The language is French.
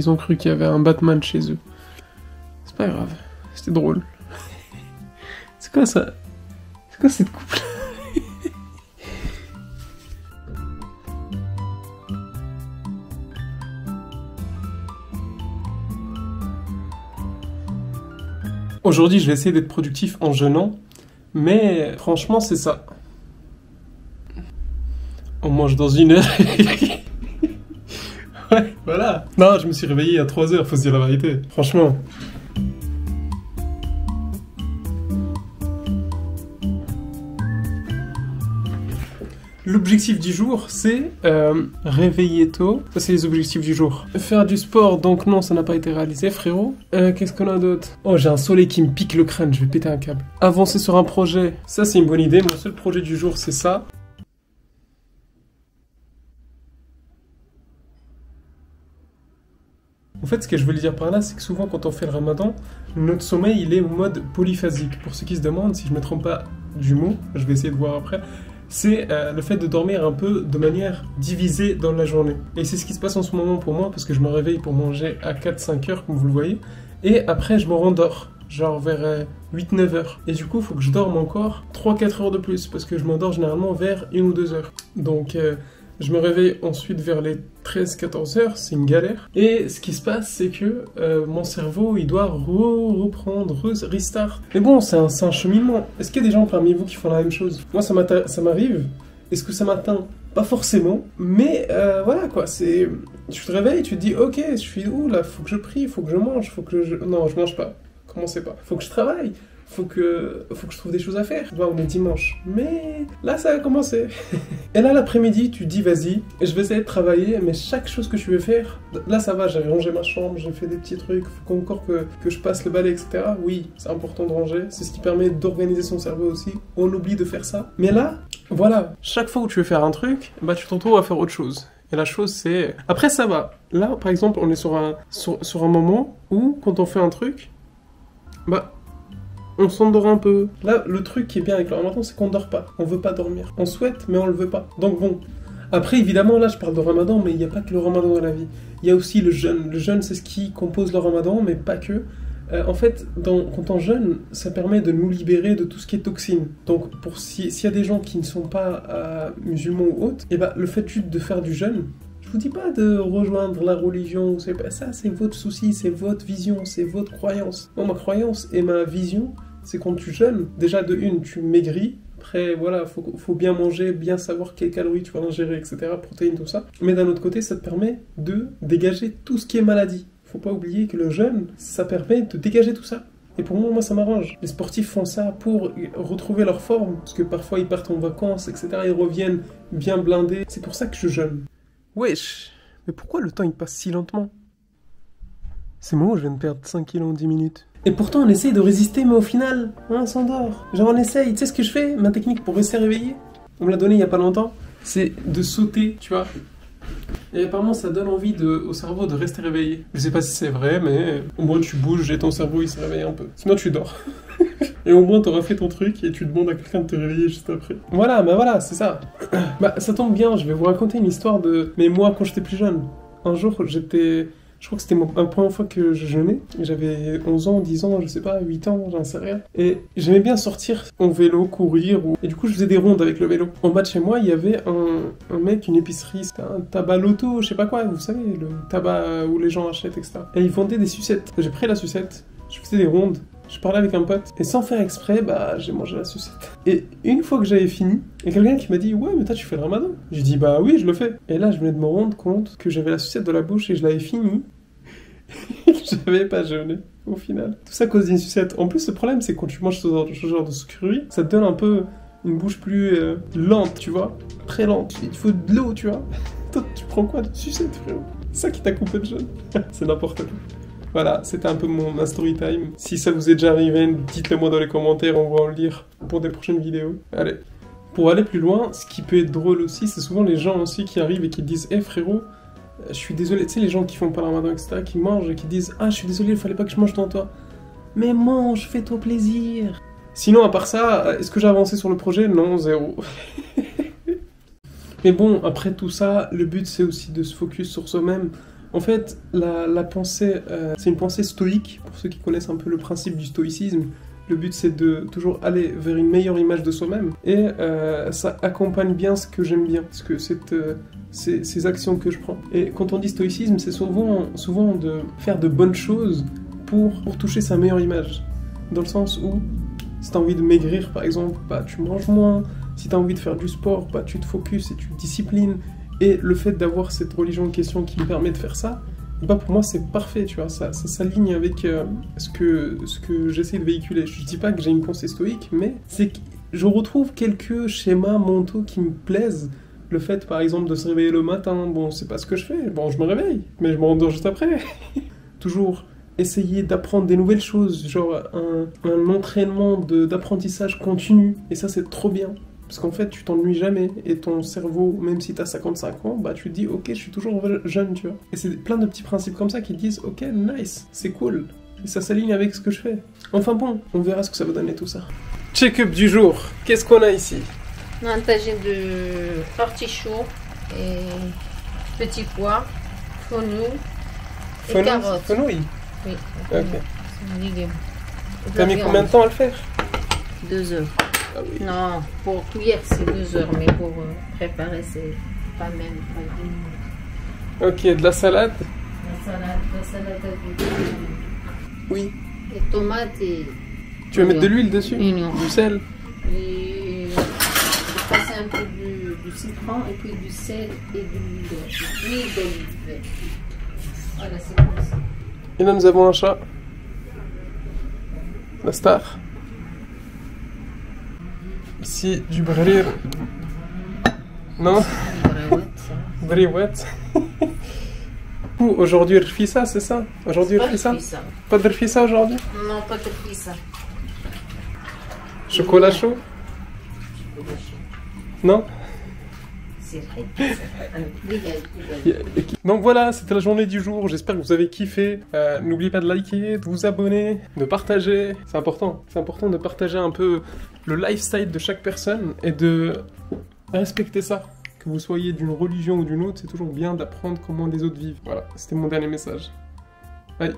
ils ont cru qu'il y avait un Batman chez eux. C'est pas grave, c'était drôle. C'est quoi ça? C'est quoi cette coupe? Aujourd'hui, je vais essayer d'être productif en jeûnant, mais franchement, c'est ça. On mange dans 1 heure. Ouais, voilà. Non, je me suis réveillé à 3 heures, faut se dire la vérité. Franchement. L'objectif du jour, c'est réveiller tôt. Ça, c'est les objectifs du jour. Faire du sport, donc non, ça n'a pas été réalisé, frérot. Qu'est-ce qu'on a d'autre? Oh, j'ai un soleil qui me pique le crâne, je vais péter un câble. Avancer sur un projet, ça, c'est une bonne idée. Mon seul projet du jour, c'est ça. En fait, ce que je veux dire par là, c'est que souvent, quand on fait le ramadan, notre sommeil, il est en mode polyphasique. Pour ceux qui se demandent, si je ne me trompe pas du mot, je vais essayer de voir après, c'est le fait de dormir un peu de manière divisée dans la journée. Et c'est ce qui se passe en ce moment pour moi, parce que je me réveille pour manger à 4-5 heures, comme vous le voyez, et après, je me rendors, genre vers 8-9 heures. Et du coup, il faut que je dorme encore 3-4 heures de plus, parce que je m'endors généralement vers 1 ou 2 heures. Donc... je me réveille ensuite vers les 13-14 heures, c'est une galère. Et ce qui se passe, c'est que mon cerveau, il doit reprendre, restart. Mais bon, c'est un cheminement. Est-ce qu'il y a des gens parmi vous qui font la même chose? Moi, ça m'arrive. Est-ce que ça m'atteint? Pas forcément. Mais voilà, quoi, c'est... Tu te réveilles, tu te dis, ok, je suis où là? Faut que je prie, faut que je mange, faut que je... Non, je mange pas. Commencez pas. Faut que je travaille. Faut que je trouve des choses à faire. On est dimanche. Mais là, ça a commencé. Et là, l'après-midi, tu dis, vas-y, je vais essayer de travailler, mais chaque chose que tu veux faire, là, ça va, j'ai rangé ma chambre, j'ai fait des petits trucs, faut encore que je passe le balai, etc. Oui, c'est important de ranger. C'est ce qui permet d'organiser son cerveau aussi. On oublie de faire ça. Mais là, voilà, chaque fois où tu veux faire un truc, bah, tu te retrouves à faire autre chose. Et la chose, c'est... Après, ça va. Là, par exemple, on est sur un moment où, quand on fait un truc, bah... on s'endort un peu. Là, le truc qui est bien avec le ramadan, c'est qu'on dort pas. On veut pas dormir. On souhaite, mais on le veut pas. Donc bon. Après, évidemment, là, je parle de ramadan, mais il n'y a pas que le ramadan dans la vie. Il y a aussi le jeûne. Le jeûne, c'est ce qui compose le ramadan, mais pas que. En fait, quand on jeûne, ça permet de nous libérer de tout ce qui est toxine. Donc, s'il y a des gens qui ne sont pas musulmans ou autres, et ben, le fait juste de faire du jeûne, je vous dis pas de rejoindre la religion, c'est pas ça, c'est votre souci, c'est votre vision, c'est votre croyance. Moi, ma croyance et ma vision, c'est quand tu jeûnes, déjà de une, tu maigris. Après, voilà, faut bien manger, bien savoir quelles calories tu vas ingérer, etc., protéines, tout ça. Mais d'un autre côté, ça te permet de dégager tout ce qui est maladie. Faut pas oublier que le jeûne, ça permet de dégager tout ça. Et pour moi, ça m'arrange. Les sportifs font ça pour retrouver leur forme, parce que parfois ils partent en vacances, etc., ils reviennent bien blindés. C'est pour ça que je jeûne. Wesh, mais pourquoi le temps il passe si lentement? C'est moi où je viens de perdre 5 kilos en 10 minutes. Et pourtant on essaye de résister, mais au final, on s'endort. Genre on essaye, tu sais ce que je fais? Ma technique pour rester réveillé, on me l'a donné il y a pas longtemps, c'est de sauter, tu vois. Et apparemment ça donne envie au cerveau de rester réveillé. Je sais pas si c'est vrai, mais au moins tu bouges et ton cerveau il se réveille un peu. Sinon tu dors. Et au moins t'auras fait ton truc et tu demandes à quelqu'un de te réveiller juste après. Voilà, bah voilà, c'est ça. Bah ça tombe bien, je vais vous raconter une histoire de... Mais moi quand j'étais plus jeune, un jour j'étais... Je crois que c'était la première fois que je jeûnais. J'avais 11 ans, 10 ans, je sais pas, 8 ans, j'en sais rien. Et j'aimais bien sortir en vélo, courir. Et du coup, je faisais des rondes avec le vélo. En bas de chez moi, il y avait un mec, une épicerie. C'était un tabac loto, je sais pas quoi, vous savez, le tabac où les gens achètent, etc. Et ils vendaient des sucettes. J'ai pris la sucette, je faisais des rondes. Je parlais avec un pote, et sans faire exprès, bah, j'ai mangé la sucette. Et une fois que j'avais fini, il y a quelqu'un qui m'a dit « Ouais, mais toi, tu fais le ramadan ?» J'ai dit « Bah oui, je le fais. » Et là, je venais de me rendre compte que j'avais la sucette dans la bouche et je l'avais fini. J'avais pas jeûné, au final. Tout ça à cause d'une sucette. En plus, le problème, c'est que quand tu manges ce genre de sucrerie, ça te donne un peu une bouche plus lente, tu vois. Très lente. Il faut de l'eau, tu vois. Toi, tu prends quoi de sucette, frérot? C'est ça qui t'a coupé le jeûne. C'est n'importe quoi. Voilà, c'était un peu ma story time. Si ça vous est déjà arrivé, dites-le moi dans les commentaires, on va en lire pour des prochaines vidéos. Allez. Pour aller plus loin, ce qui peut être drôle aussi, c'est souvent les gens aussi qui arrivent et qui disent « Eh frérot, je suis désolé, tu sais les gens qui font pas le ramadan, etc., qui mangent et qui disent « Ah, je suis désolé, il fallait pas que je mange devant toi. » Mais mange, fais-toi plaisir. Sinon, à part ça, est-ce que j'ai avancé sur le projet? Non, zéro. Mais bon, après tout ça, le but c'est aussi de se focus sur soi-même. En fait, la pensée, c'est une pensée stoïque, pour ceux qui connaissent un peu le principe du stoïcisme. Le but, c'est de toujours aller vers une meilleure image de soi-même. Et ça accompagne bien ce que j'aime bien, parce que ces actions que je prends. Et quand on dit stoïcisme, c'est souvent de faire de bonnes choses pour toucher sa meilleure image. Dans le sens où, si tu as envie de maigrir, par exemple, bah, tu manges moins. Si tu as envie de faire du sport, bah, tu te focuses et tu te disciplines. Et le fait d'avoir cette religion en question qui me permet de faire ça, bah pour moi c'est parfait, tu vois, ça s'aligne avec ce que j'essaie de véhiculer. Je dis pas que j'ai une pensée stoïque, mais c'est que je retrouve quelques schémas mentaux qui me plaisent. Le fait par exemple de se réveiller le matin, bon c'est pas ce que je fais, bon je me réveille, mais je me rendors juste après. Toujours essayer d'apprendre des nouvelles choses, genre un entraînement d'apprentissage continu, et ça c'est trop bien. Parce qu'en fait, tu t'ennuies jamais, et ton cerveau, même si t'as 55 ans, bah tu te dis, ok, je suis toujours jeune, tu vois. Et c'est plein de petits principes comme ça qui te disent, ok, nice, c'est cool, et ça s'aligne avec ce que je fais. Enfin bon, on verra ce que ça va donner tout ça. Check-up du jour, qu'est-ce qu'on a ici? On a un tagine de artichaut et petits pois, fenouil et carottes. Fenouil? Oui, ok. C'est un légume. T'as mis combien de temps à le faire? 2 heures. Ah oui. Non, pour cuire c'est 2 heures, mais pour préparer c'est pas même pas 10 minutes. Ok, de la salade? La salade avec Oui. des tomates et... Tu veux mettre de l'huile dessus? Oignon. Du sel? Et passer un peu du citron et puis du sel et de l'huile d'olive. Voilà, c'est comme ça. Et là nous avons un chat. La star. Ici, du brir. Non? Briouette. Aujourd'hui, rfissa, c'est ça? Aujourd'hui, rfissa? Pas de rfissa aujourd'hui? Non, pas de rfissa. Chocolat chaud? Non? C'est vrai. Donc voilà, c'était la journée du jour. J'espère que vous avez kiffé. N'oubliez pas de liker, de vous abonner, de partager. C'est important. C'est important de partager un peu le lifestyle de chaque personne et de respecter ça. Que vous soyez d'une religion ou d'une autre, c'est toujours bien d'apprendre comment les autres vivent. Voilà, c'était mon dernier message. Allez.